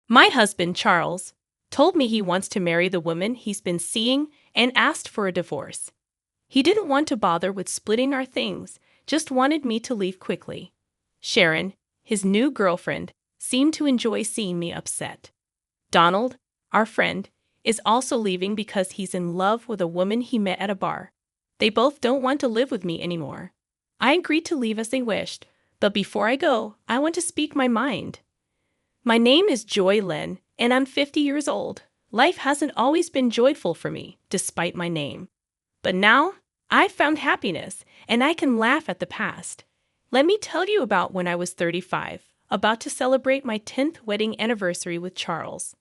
My husband, Charles, told me he wants to marry the woman he's been seeing and asked for a divorce. He didn't want to bother with splitting our things, just wanted me to leave quickly. Sharon, his new girlfriend, seemed to enjoy seeing me upset. Donald, our friend, is also leaving because he's in love with a woman he met at a bar. They both don't want to live with me anymore. I agreed to leave as they wished, but before I go, I want to speak my mind. My name is Joy Lynn, and I'm 50 years old. Life hasn't always been joyful for me, despite my name. But now, I've found happiness, and I can laugh at the past. Let me tell you about when I was 35, about to celebrate my 10th wedding anniversary with Charles.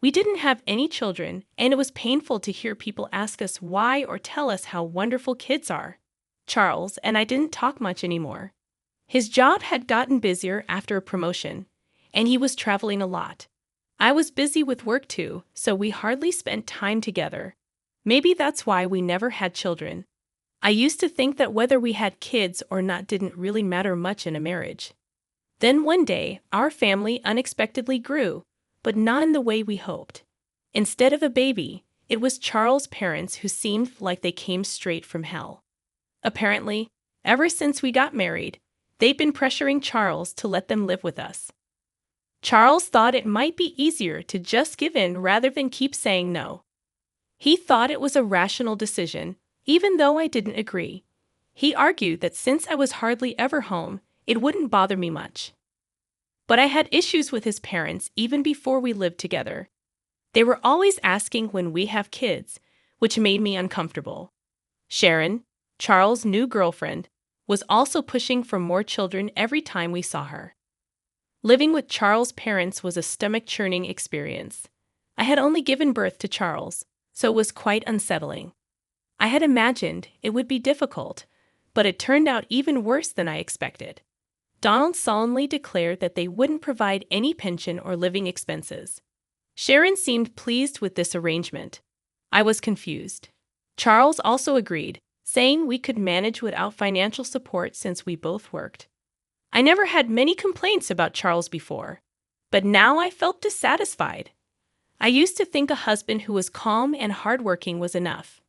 We didn't have any children, and it was painful to hear people ask us why or tell us how wonderful kids are. Charles and I didn't talk much anymore. His job had gotten busier after a promotion, and he was traveling a lot. I was busy with work too, so we hardly spent time together. Maybe that's why we never had children. I used to think that whether we had kids or not didn't really matter much in a marriage. Then one day, our family unexpectedly grew, but not in the way we hoped. Instead of a baby, it was Charles' parents who seemed like they came straight from hell. Apparently, ever since we got married, they'd been pressuring Charles to let them live with us. Charles thought it might be easier to just give in rather than keep saying no. He thought it was a rational decision, even though I didn't agree. He argued that since I was hardly ever home, it wouldn't bother me much. But I had issues with his parents even before we lived together. They were always asking when we have kids, which made me uncomfortable. Sharon, Charles' new girlfriend, was also pushing for more children every time we saw her. Living with Charles' parents was a stomach-churning experience. I had only given birth to Charles, so it was quite unsettling. I had imagined it would be difficult, but it turned out even worse than I expected. Donald solemnly declared that they wouldn't provide any pension or living expenses. Sharon seemed pleased with this arrangement. I was confused. Charles also agreed, saying we could manage without financial support since we both worked. I never had many complaints about Charles before, but now I felt dissatisfied. I used to think a husband who was calm and hardworking was enough.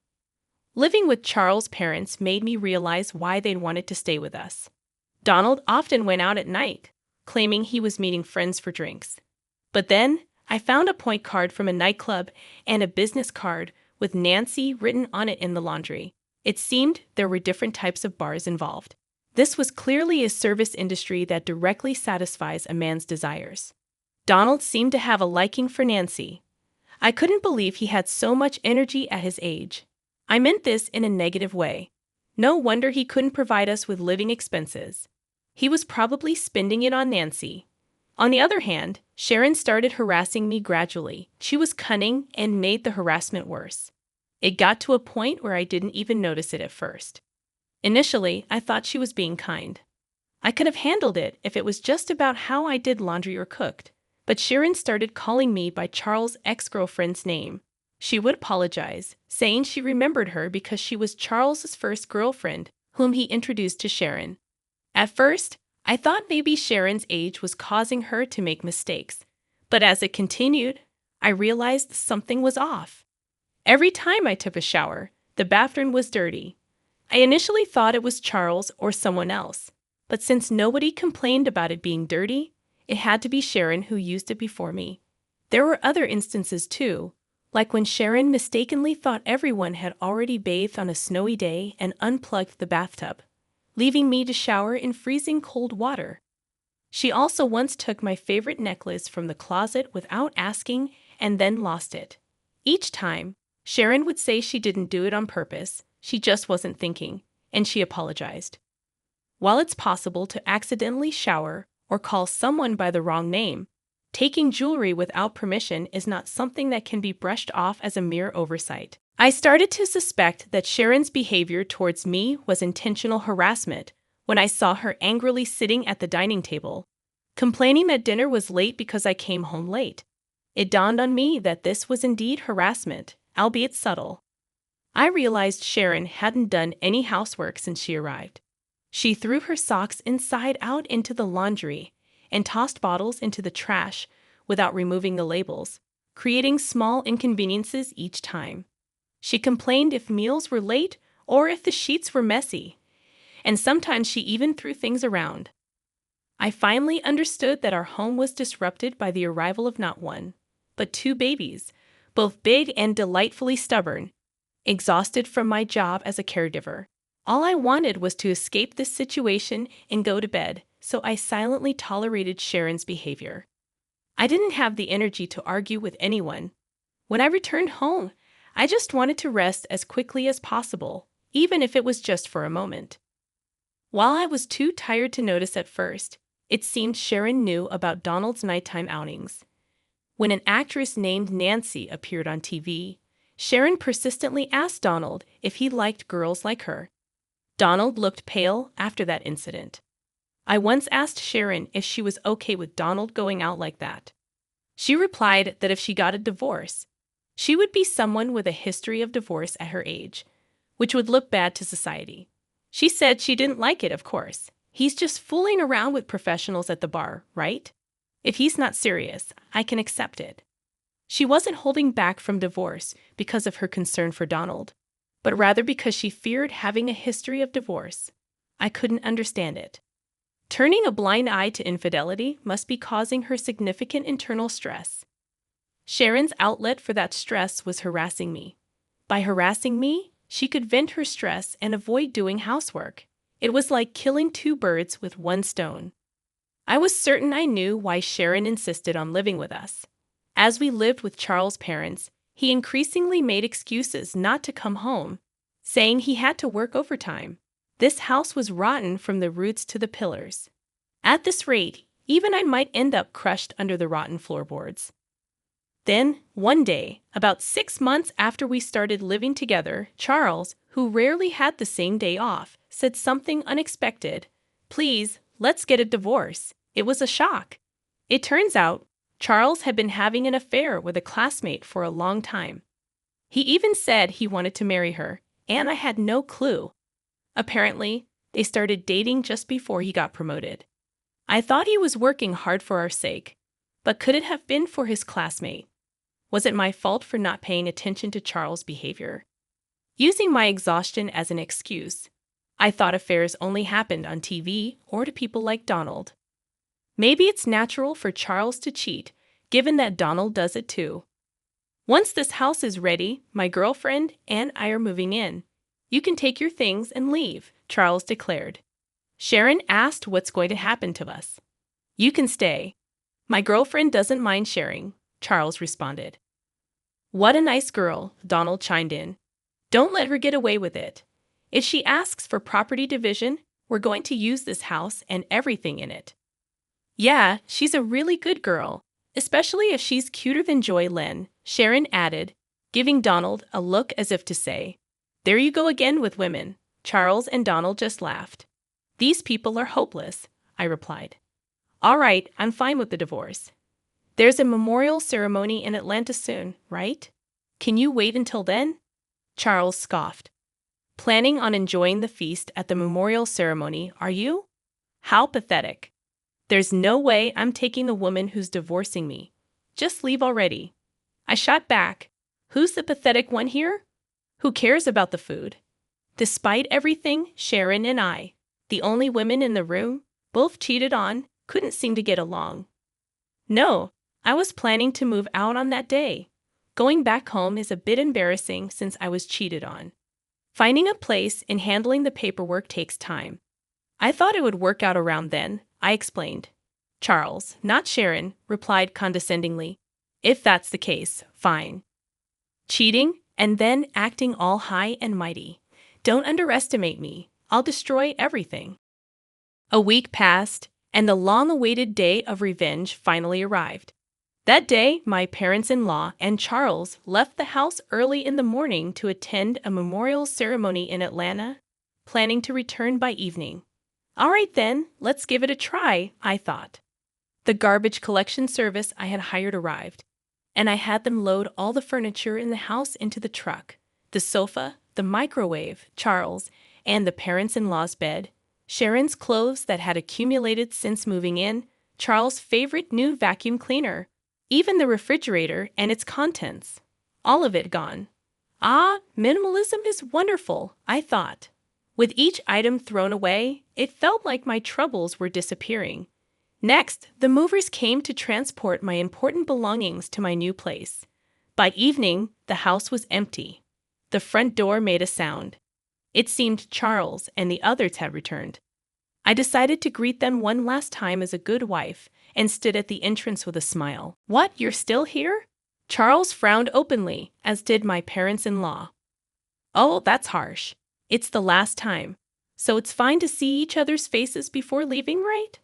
Living with Charles' parents made me realize why they wanted to stay with us. Donald often went out at night, claiming he was meeting friends for drinks. But then, I found a point card from a nightclub and a business card with Nancy written on it in the laundry. It seemed there were different types of bars involved. This was clearly a service industry that directly satisfies a man's desires. Donald seemed to have a liking for Nancy. I couldn't believe he had so much energy at his age. I meant this in a negative way. No wonder he couldn't provide us with living expenses. He was probably spending it on Nancy. On the other hand, Sharon started harassing me gradually. She was cunning and made the harassment worse. It got to a point where I didn't even notice it at first. Initially, I thought she was being kind. I could have handled it if it was just about how I did laundry or cooked. But Sharon started calling me by Charles' ex-girlfriend's name. She would apologize, saying she remembered her because she was Charles's first girlfriend, whom he introduced to Sharon. At first, I thought maybe Sharon's age was causing her to make mistakes. But as it continued, I realized something was off. Every time I took a shower, the bathroom was dirty. I initially thought it was Charles or someone else, but since nobody complained about it being dirty, it had to be Sharon who used it before me. There were other instances too, like when Sharon mistakenly thought everyone had already bathed on a snowy day and unplugged the bathtub, leaving me to shower in freezing cold water. She also once took my favorite necklace from the closet without asking and then lost it. Each time, Sharon would say she didn't do it on purpose, she just wasn't thinking, and she apologized. While it's possible to accidentally shower or call someone by the wrong name, taking jewelry without permission is not something that can be brushed off as a mere oversight. I started to suspect that Sharon's behavior towards me was intentional harassment when I saw her angrily sitting at the dining table, complaining that dinner was late because I came home late. It dawned on me that this was indeed harassment, albeit subtle. I realized Sharon hadn't done any housework since she arrived. She threw her socks inside out into the laundry and tossed bottles into the trash without removing the labels, creating small inconveniences each time. She complained if meals were late or if the sheets were messy, and sometimes she even threw things around. I finally understood that our home was disrupted by the arrival of not one, but two babies, both big and delightfully stubborn. Exhausted from my job as a caregiver, all I wanted was to escape this situation and go to bed, so I silently tolerated Sharon's behavior. I didn't have the energy to argue with anyone. When I returned home, I just wanted to rest as quickly as possible, even if it was just for a moment. While I was too tired to notice at first, it seemed Sharon knew about Donald's nighttime outings. When an actress named Nancy appeared on TV, Sharon persistently asked Donald if he liked girls like her. Donald looked pale after that incident. I once asked Sharon if she was okay with Donald going out like that. She replied that if she got a divorce, she would be someone with a history of divorce at her age, which would look bad to society. She said she didn't like it, of course. He's just fooling around with professionals at the bar, right? If he's not serious, I can accept it. She wasn't holding back from divorce because of her concern for Donald, but rather because she feared having a history of divorce. I couldn't understand it. Turning a blind eye to infidelity must be causing her significant internal stress. Sharon's outlet for that stress was harassing me. By harassing me, she could vent her stress and avoid doing housework. It was like killing two birds with one stone. I was certain I knew why Sharon insisted on living with us. As we lived with Charles' parents, he increasingly made excuses not to come home, saying he had to work overtime. This house was rotten from the roots to the pillars. At this rate, even I might end up crushed under the rotten floorboards. Then, one day, about 6 months after we started living together, Charles, who rarely had the same day off, said something unexpected. "Please, let's get a divorce." It was a shock. It turns out, Charles had been having an affair with a classmate for a long time. He even said he wanted to marry her, and I had no clue. Apparently, they started dating just before he got promoted. I thought he was working hard for our sake, but could it have been for his classmate? Was it my fault for not paying attention to Charles' behavior? Using my exhaustion as an excuse, I thought affairs only happened on TV or to people like Donald. Maybe it's natural for Charles to cheat, given that Donald does it too. "Once this house is ready, my girlfriend and I are moving in. You can take your things and leave," Charles declared. Sharon asked what's going to happen to us. "You can stay. My girlfriend doesn't mind sharing," Charles responded. "What a nice girl," Donald chimed in. "Don't let her get away with it. If she asks for property division, we're going to use this house and everything in it." "Yeah, she's a really good girl, especially if she's cuter than Joy Len," Sharon added, giving Donald a look as if to say, "There you go again with women." Charles and Donald just laughed. "These people are hopeless," I replied. "All right, I'm fine with the divorce. There's a memorial ceremony in Atlanta soon, right? Can you wait until then?" Charles scoffed. "Planning on enjoying the feast at the memorial ceremony, are you? How pathetic. There's no way I'm taking the woman who's divorcing me. Just leave already." I shot back. "Who's the pathetic one here? Who cares about the food?" Despite everything, Sharon and I, the only women in the room, both cheated on, couldn't seem to get along. No, I was planning to move out on that day. Going back home is a bit embarrassing since I was cheated on. Finding a place and handling the paperwork takes time. I thought it would work out around then, I explained. Charles, not Sharon, replied condescendingly. "If that's the case, fine." Cheating and then acting all high and mighty. Don't underestimate me. I'll destroy everything. A week passed, and the long-awaited day of revenge finally arrived. That day, my parents-in-law and Charles left the house early in the morning to attend a memorial ceremony in Atlanta, planning to return by evening. All right then, let's give it a try, I thought. The garbage collection service I had hired arrived, and I had them load all the furniture in the house into the truck. The sofa, the microwave, Charles, and the parents-in-law's bed, Sharon's clothes that had accumulated since moving in, Charles' favorite new vacuum cleaner, even the refrigerator and its contents. All of it gone. Ah, minimalism is wonderful, I thought. With each item thrown away, it felt like my troubles were disappearing. Next, the movers came to transport my important belongings to my new place. By evening, the house was empty. The front door made a sound. It seemed Charles and the others had returned. I decided to greet them one last time as a good wife and stood at the entrance with a smile. What, you're still here? Charles frowned openly, as did my parents-in-law. Oh, that's harsh. It's the last time. So it's fine to see each other's faces before leaving, right?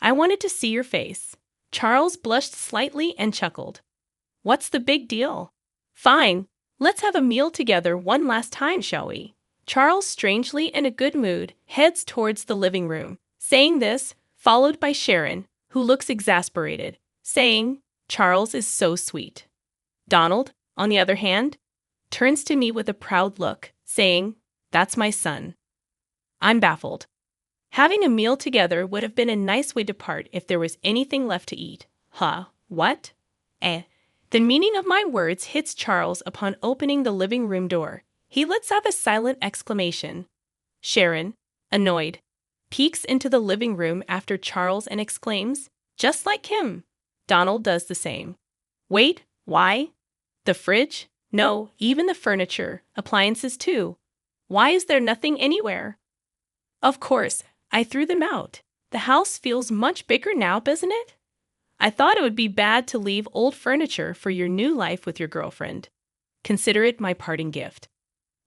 I wanted to see your face. Charles blushed slightly and chuckled. What's the big deal? Fine. Let's have a meal together one last time, shall we? Charles, strangely in a good mood, heads towards the living room. Saying this, followed by Sharon, who looks exasperated, saying, Charles is so sweet. Donald, on the other hand, turns to me with a proud look, saying, That's my son. I'm baffled. Having a meal together would have been a nice way to part if there was anything left to eat. Huh? What? The meaning of my words hits Charles upon opening the living room door. He lets out a silent exclamation. Sharon, annoyed, peeks into the living room after Charles and exclaims, Just like him. Donald does the same. Wait, why? The fridge? No, even the furniture, appliances too. Why is there nothing anywhere? Of course, I threw them out. The house feels much bigger now, doesn't it? I thought it would be bad to leave old furniture for your new life with your girlfriend. Consider it my parting gift.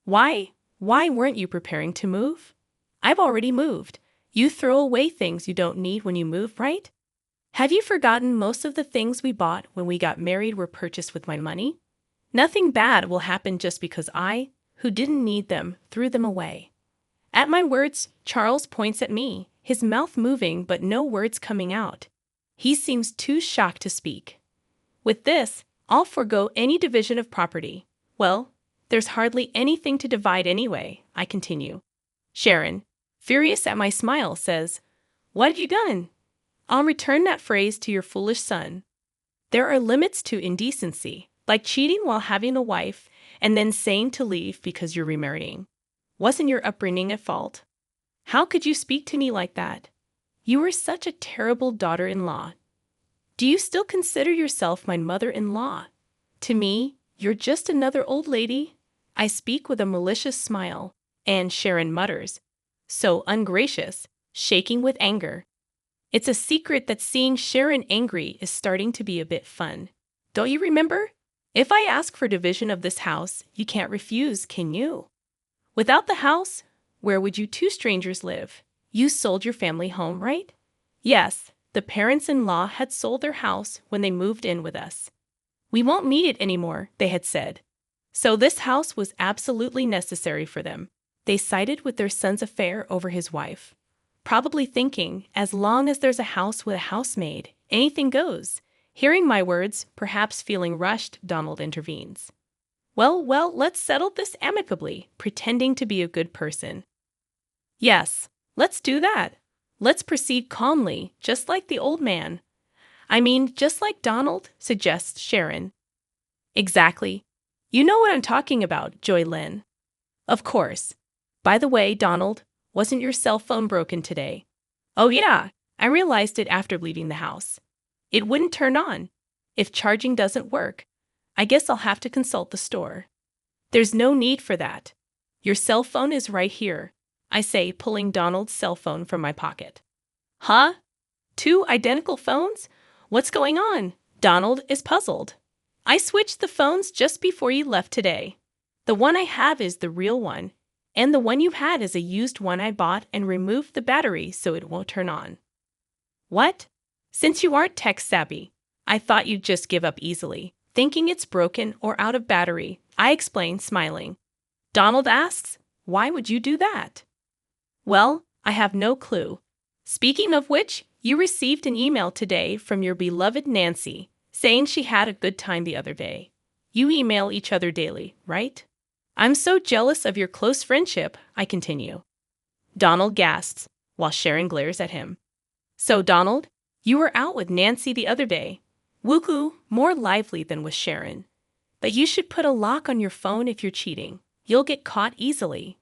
Why weren't you preparing to move? I've already moved. You throw away things you don't need when you move, right? Have you forgotten most of the things we bought when we got married were purchased with my money? Nothing bad will happen just because I, who didn't need them, threw them away. At my words, Charles points at me, his mouth moving but no words coming out. He seems too shocked to speak. With this, I'll forego any division of property. Well, there's hardly anything to divide anyway, I continue. Sharon, furious at my smile, says, What have you done? I'll return that phrase to your foolish son. There are limits to indecency, like cheating while having a wife and then saying to leave because you're remarrying. Wasn't your upbringing at fault? How could you speak to me like that? You were such a terrible daughter-in-law. Do you still consider yourself my mother-in-law? To me, you're just another old lady. I speak with a malicious smile, and Sharon mutters, so ungracious, shaking with anger. It's a secret that seeing Sharon angry is starting to be a bit fun. Don't you remember? If I ask for division of this house, you can't refuse, can you? Without the house, where would you two strangers live? You sold your family home, right? Yes, the parents-in-law had sold their house when they moved in with us. We won't need it anymore, they had said. So this house was absolutely necessary for them. They sided with their son's affair over his wife. Probably thinking, as long as there's a house with a housemaid, anything goes. Hearing my words, perhaps feeling rushed, Donald intervenes. Well, let's settle this amicably, pretending to be a good person. Yes, let's do that. Let's proceed calmly, just like the old man. I mean, just like Donald, suggests Sharon. Exactly. You know what I'm talking about, Joy Lynn. Of course. By the way, Donald, wasn't your cell phone broken today? Oh yeah, I realized it after leaving the house. It wouldn't turn on. If charging doesn't work, I guess I'll have to consult the store. There's no need for that. Your cell phone is right here, I say, pulling Donald's cell phone from my pocket. Huh? Two identical phones? What's going on? Donald is puzzled. I switched the phones just before you left today. The one I have is the real one, and the one you had is a used one I bought and removed the battery so it won't turn on. What? Since you aren't tech savvy, I thought you'd just give up easily, thinking it's broken or out of battery, I explain, smiling. Donald asks, why would you do that? Well, I have no clue. Speaking of which, you received an email today from your beloved Nancy, saying she had a good time the other day. You email each other daily, right? I'm so jealous of your close friendship, I continue. Donald gasps, while Sharon glares at him. So, Donald, you were out with Nancy the other day. Woohoo, more lively than with Sharon. But you should put a lock on your phone if you're cheating. You'll get caught easily.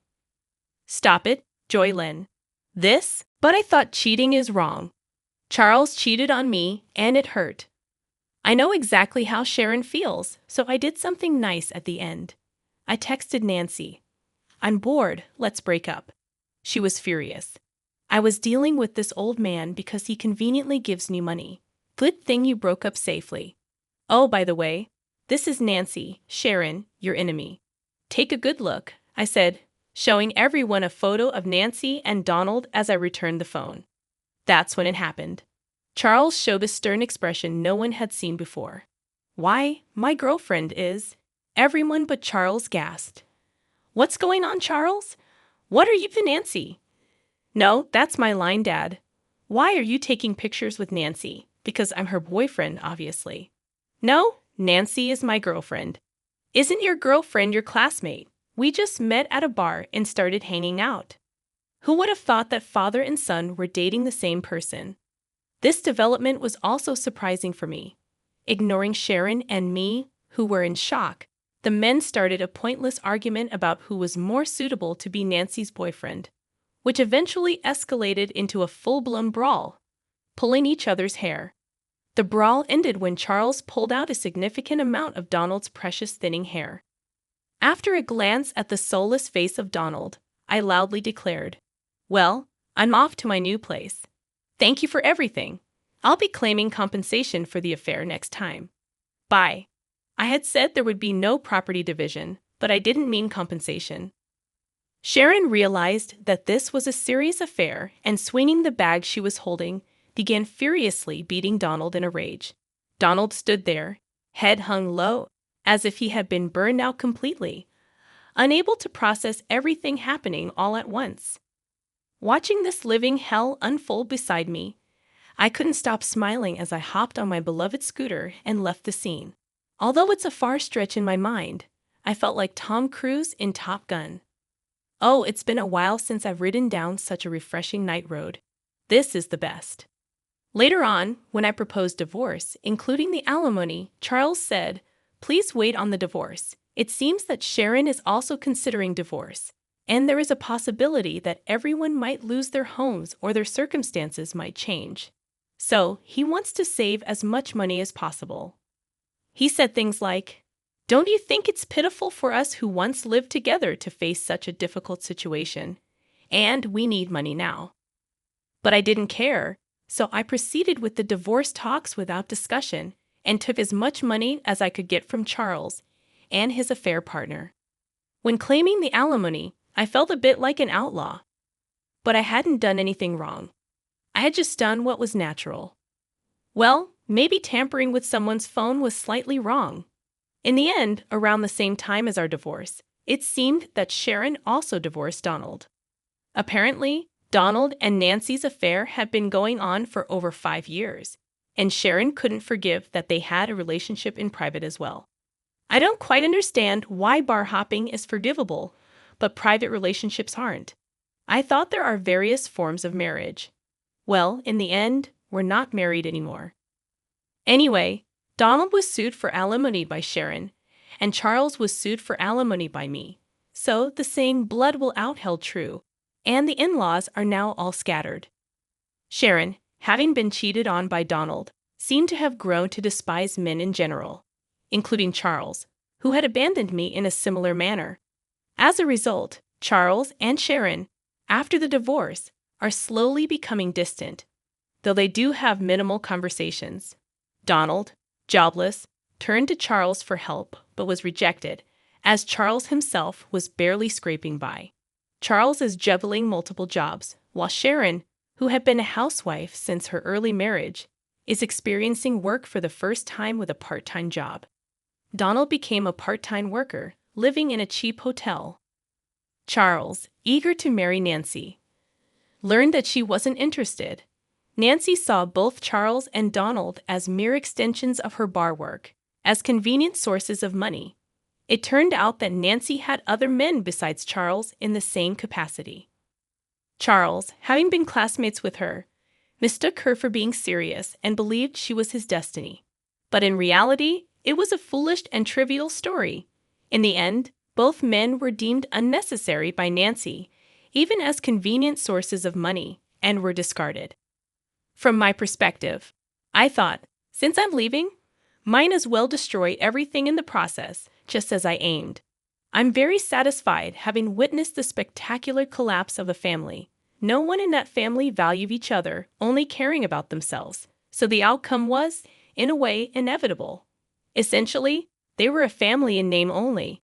Stop it, Joy Lynn. But I thought cheating is wrong. Charles cheated on me, and it hurt. I know exactly how Sharon feels, so I did something nice at the end. I texted Nancy. I'm bored, let's break up. She was furious. I was dealing with this old man because he conveniently gives me money. Good thing you broke up safely. Oh, by the way, this is Nancy, Sharon, your enemy. Take a good look, I said, showing everyone a photo of Nancy and Donald as I returned the phone. That's when it happened. Charles showed a stern expression no one had seen before. Why, my girlfriend is. Everyone but Charles gasped. What's going on, Charles? What are you to Nancy? No, that's my line, Dad. Why are you taking pictures with Nancy? Because I'm her boyfriend, obviously. No, Nancy is my girlfriend. Isn't your girlfriend your classmate? We just met at a bar and started hanging out. Who would have thought that father and son were dating the same person? This development was also surprising for me. Ignoring Sharon and me, who were in shock, the men started a pointless argument about who was more suitable to be Nancy's boyfriend, which eventually escalated into a full-blown brawl, pulling each other's hair. The brawl ended when Charles pulled out a significant amount of Donald's precious thinning hair. After a glance at the soulless face of Donald, I loudly declared, Well, I'm off to my new place. Thank you for everything. I'll be claiming compensation for the affair next time. Bye. I had said there would be no property division, but I didn't mean compensation. Sharon realized that this was a serious affair and, swinging the bag she was holding, began furiously beating Donald in a rage. Donald stood there, head hung low, as if he had been burned out completely, unable to process everything happening all at once. Watching this living hell unfold beside me, I couldn't stop smiling as I hopped on my beloved scooter and left the scene. Although it's a far stretch in my mind, I felt like Tom Cruise in Top Gun. Oh, it's been a while since I've ridden down such a refreshing night road. This is the best. Later on, when I proposed divorce, including the alimony, Charles said, Please wait on the divorce. It seems that Sharon is also considering divorce, and there is a possibility that everyone might lose their homes or their circumstances might change. So, he wants to save as much money as possible. He said things like, Don't you think it's pitiful for us who once lived together to face such a difficult situation? And we need money now. But I didn't care, so I proceeded with the divorce talks without discussion and took as much money as I could get from Charles and his affair partner. When claiming the alimony, I felt a bit like an outlaw. But I hadn't done anything wrong. I had just done what was natural. Well, maybe tampering with someone's phone was slightly wrong. In the end, around the same time as our divorce, it seemed that Sharon also divorced Donald. Apparently, Donald and Nancy's affair had been going on for over 5 years, and Sharon couldn't forgive that they had a relationship in private as well. I don't quite understand why bar hopping is forgivable, but private relationships aren't. I thought there are various forms of marriage. Well, in the end, we're not married anymore. Anyway, Donald was sued for alimony by Sharon, and Charles was sued for alimony by me. So the saying blood will out held true, and the in-laws are now all scattered. Sharon, having been cheated on by Donald, seemed to have grown to despise men in general, including Charles, who had abandoned me in a similar manner. As a result, Charles and Sharon, after the divorce, are slowly becoming distant, though they do have minimal conversations. Donald, jobless, turned to Charles for help but was rejected, as Charles himself was barely scraping by. Charles is juggling multiple jobs, while Sharon, who had been a housewife since her early marriage, is experiencing work for the first time with a part-time job. Donald became a part-time worker, living in a cheap hotel. Charles, eager to marry Nancy, learned that she wasn't interested. Nancy saw both Charles and Donald as mere extensions of her bar work, as convenient sources of money. It turned out that Nancy had other men besides Charles in the same capacity. Charles, having been classmates with her, mistook her for being serious and believed she was his destiny. But in reality, it was a foolish and trivial story. In the end, both men were deemed unnecessary by Nancy, even as convenient sources of money, and were discarded. From my perspective, I thought, since I'm leaving, might as well destroy everything in the process, just as I aimed. I'm very satisfied having witnessed the spectacular collapse of a family. No one in that family valued each other, only caring about themselves. So the outcome was, in a way, inevitable. Essentially, they were a family in name only,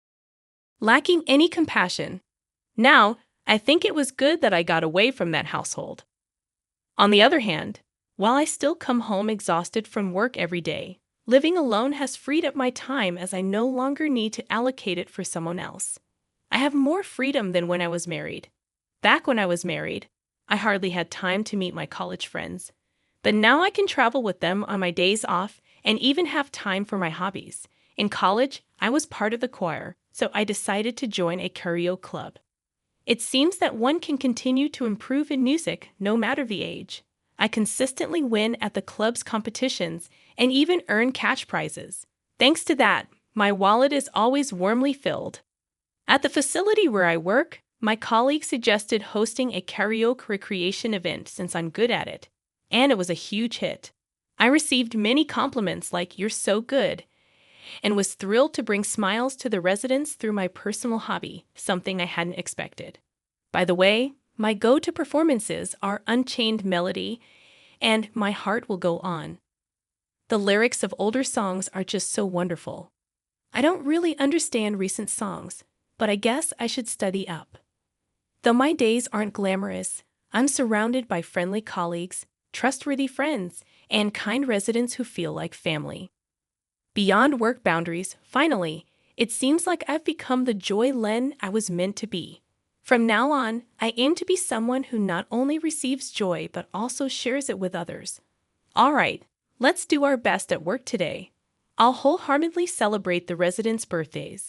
lacking any compassion. Now, I think it was good that I got away from that household. On the other hand, while I still come home exhausted from work every day, living alone has freed up my time as I no longer need to allocate it for someone else. I have more freedom than when I was married. Back when I was married, I hardly had time to meet my college friends. But now I can travel with them on my days off and even have time for my hobbies. In college, I was part of the choir, so I decided to join a karaoke club. It seems that one can continue to improve in music no matter the age. I consistently win at the club's competitions and even earn cash prizes. Thanks to that, my wallet is always warmly filled. At the facility where I work, my colleague suggested hosting a karaoke recreation event since I'm good at it, and it was a huge hit. I received many compliments like "you're so good," and was thrilled to bring smiles to the residents through my personal hobby, something I hadn't expected. By the way, my go-to performances are Unchained Melody and My Heart Will Go On. The lyrics of older songs are just so wonderful. I don't really understand recent songs, but I guess I should study up. Though my days aren't glamorous, I'm surrounded by friendly colleagues, trustworthy friends, and kind residents who feel like family. Beyond work boundaries, finally, it seems like I've become the Joy Len I was meant to be. From now on, I aim to be someone who not only receives joy but also shares it with others. All right, let's do our best at work today. I'll wholeheartedly celebrate the residents' birthdays.